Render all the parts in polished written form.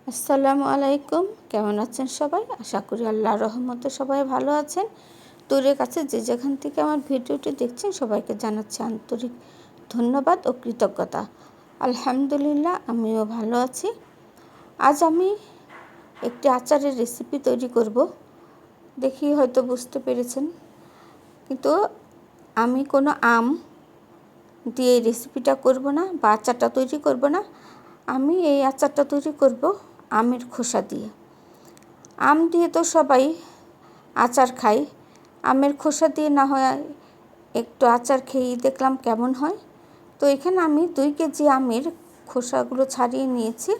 আসসালামু আলাইকুম। কেমন আছেন সবাই? আশা করি আল্লাহর রহমতে সবাই ভালো আছেন। দূরের কাছে যে যেখান থেকে আমার ভিডিওটি দেখছেন সবাইকে জানাচ্ছি আন্তরিক ধন্যবাদ ও কৃতজ্ঞতা। আলহামদুলিল্লাহ আমিও ভালো আছি। আজ আমি একটি আচারের রেসিপি তৈরি করব। দেখি হয়তো বুঝতে পেরেছেন, কিন্তু আমি কোনো আম দিয়ে এই রেসিপিটা করব না বা আচারটা তৈরি করব না। আমি এই আচারটা তৈরি করব আমের খোসা দিয়ে। আম দিয়ে তো সবাই আচার খাই, আমের খোসা দিয়ে না হয় একটু আচার খেয়েই দেখলাম কেমন হয়। তো এখানে আমি 2 কেজি আমের খোসাগুলো ছাড়িয়ে নিয়েছি।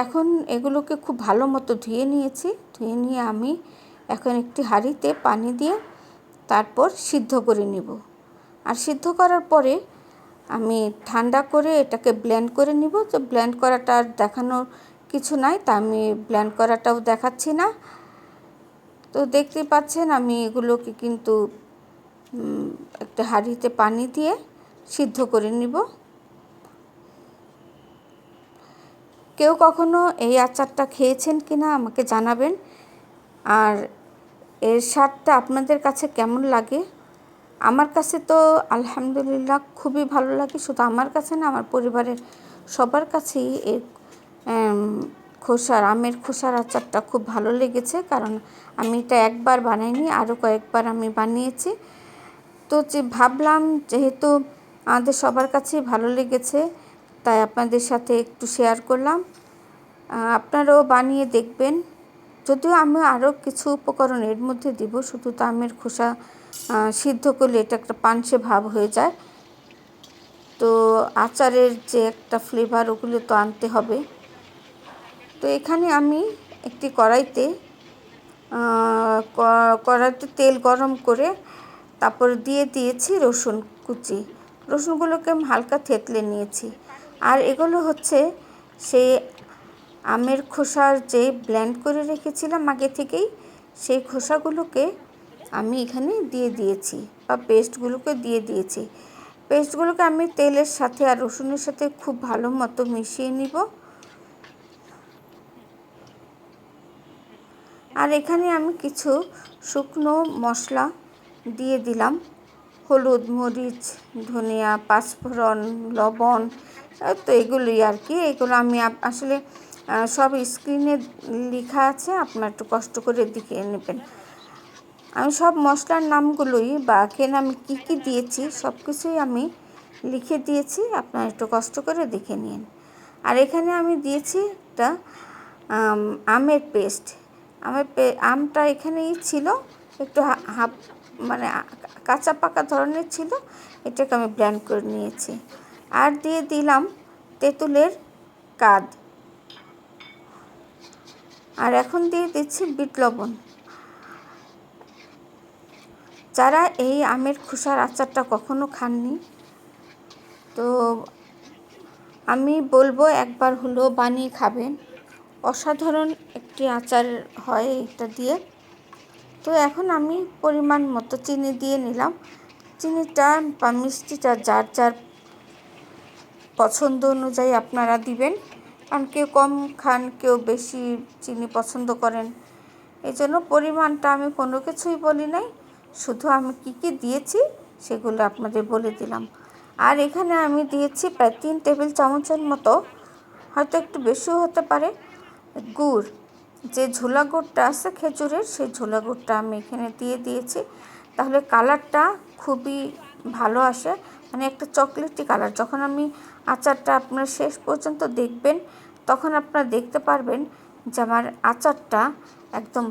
এখন এগুলোকে খুব ভালো মতো ধুয়ে নিয়েছি। ধুয়ে নিয়ে আমি এখন একটি হাঁড়িতে পানি দিয়ে তারপর সিদ্ধ করে নিব। আর সিদ্ধ করার পরে আমি ঠান্ডা করে এটাকে ব্লেন্ড করে নিব। তো ব্লেন্ড করাটা আর দেখানোর কিছু নাই, তা আমি ব্লেন্ড করাটাও দেখাচ্ছি না। তো দেখতেই পাচ্ছেন আমি এগুলোকে কিন্তু একটা হাঁড়িতে পানি দিয়ে সিদ্ধ করে নিব। কেউ কখনো এই আচারটা খেয়েছেন কিনা আমাকে জানাবেন, আর এর স্বাদটা আপনাদের কাছে কেমন লাগে। আমার কাছে তো আলহামদুলিল্লাহ খুবই ভালো লাগে। শুধু আমার কাছে না, আমার পরিবারের সবার কাছেই এই আমের খোসার আচারটা খুব ভালো লেগেছে, কারণ আমি এটা একবার বানাইনি, আরও কয়েকবার আমি বানিয়েছি। তো ভাবলাম যেহেতু আমাদের সবার কাছেই ভালো লেগেছে, তাই আপনাদের সাথে একটু শেয়ার করলাম। আপনারাও বানিয়ে দেখবেন। যদিও আমি আরও কিছু উপকরণ এর মধ্যে দিব, শুধু তো আমের খোসা সিদ্ধ করলে এটা একটা পানসে ভাব হয়ে যায়। তো আচারের যে একটা ফ্লেভার ওগুলো তো আনতে হবে। তো এখানে আমি একটি কড়াইতে তেল গরম করে তারপরে দিয়ে দিয়েছি রসুন কুচি। রসুনগুলোকে আমি হালকা থেতলে নিয়েছি। আর এগুলো হচ্ছে সেই আমের খোসার যে ব্লেন্ড করে রেখেছিলাম আগে থেকেই, সেই খোসাগুলোকে আমি এখানে দিয়ে দিয়েছি বা পেস্টগুলোকে দিয়ে দিয়েছি। পেস্টগুলোকে আমি তেলের সাথে আর রসুনের সাথে খুব ভালো মতো মিশিয়ে নিব। আর এখানে আমি কিছু শুকনো মশলা দিয়ে দিলাম, হলুদ, মরিচ, ধনিয়া, পাঁচফোড়ন, লবণ। তো এগুলোই আর কি। এগুলো আমি আসলে সব স্ক্রিনে লেখা আছে, আপনার একটু কষ্ট করে দেখে নেবেন। আমি সব মশলার নামগুলোই বা এখানে আমি কী কী দিয়েছি সব কিছুই আমি লিখে দিয়েছি, আপনারা একটু কষ্ট করে দেখে নিন। আর এখানে আমি দিয়েছি একটা আমের পেস্ট। আমটা এখানেই ছিল, একটু হাফ মানে কাঁচা পাকা ধরনের ছিল, এটাকে আমি ব্লেন্ড করে নিয়েছি। আর দিয়ে দিলাম তেঁতুলের কাদ। আর এখন দিয়ে দিচ্ছি বিট লবণ। যারা এই আমের খোসার আচারটা কখনো খাননি, তো আমি বলবো একবার হলেও বানিয়ে খাবেন। অসাধারণ একটি আচার হয় এটা দিয়ে। তো এখন আমি পরিমাণ মতো চিনি দিয়ে নিলাম। চিনিটা বা মিষ্টিটা যার যার পছন্দ অনুযায়ী আপনারা দিবেন, কারণ কেউ কম খান, কেউ বেশি চিনি পছন্দ করেন। এই জন্য পরিমাণটা আমি কোনো কিছুই বলি নাই, শুধু আমি কী কী দিয়েছি সেগুলো আপনাদের বলে দিলাম। আর এখানে আমি দিয়েছি প্রায় 3 টেবিল চামচের মতো, হয়তো একটু বেশিও হতে পারে, গুড়। যে ঝোলা গুড়টা আছে খেজুরের, সেই ঝোলা গুড়টা আমি এখানে দিয়ে দিয়েছি। তাহলে কালারটা খুবই ভালো আসে, মানে একটা চকলেটি কালার। যখন আমি আচারটা আপনার শেষ পর্যন্ত দেখবেন, তখন আপনারা দেখতে পারবেন যে আমার আচারটা একদম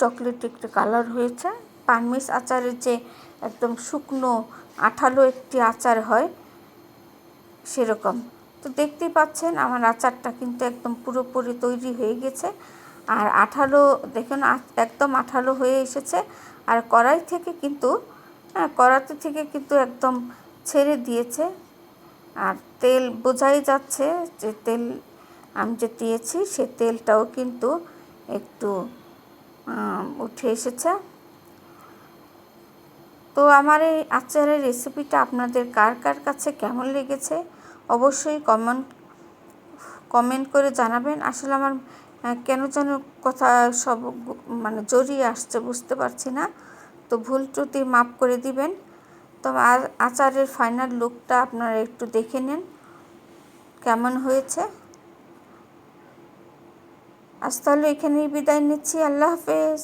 চকলেটি একটা কালার হয়েছে। পানমিস আচারের যে একদম শুকনো আঠালো একটি আচার হয় সেরকম। তো দেখতেই পাচ্ছেন আমার আচারটা কিন্তু একদম পুরোপুরি তৈরি হয়ে গেছে। আর আঠালো দেখুন, একদম আঠালো হয়ে এসেছে। আর কড়াইতে থেকে কিন্তু একদম ছেড়ে দিয়েছে। আর তেল বোঝাই যাচ্ছে যে তেল আমি যে দিয়েছি সে তেলটাও কিন্তু একটু উঠে এসেছে। তো আমার এই আচারের রেসিপিটা আপনাদের কার কার কাছে কেমন লেগেছে অবশ্যই কমেন্ট কমেন্ট করে জানাবেন। আসলে আমার কেন যেন কথা সব মানে জড়িয়ে আসছে, বুঝতে পারছি না। তো ভুল ত্রুটি মাফ করে দিবেন। তো আচারের ফাইনাল লুকটা আপনারা একটু দেখে নিন কেমন হয়েছে। আজ তাহলে এখানেই বিদায় নিচ্ছি। আল্লাহ হাফেজ।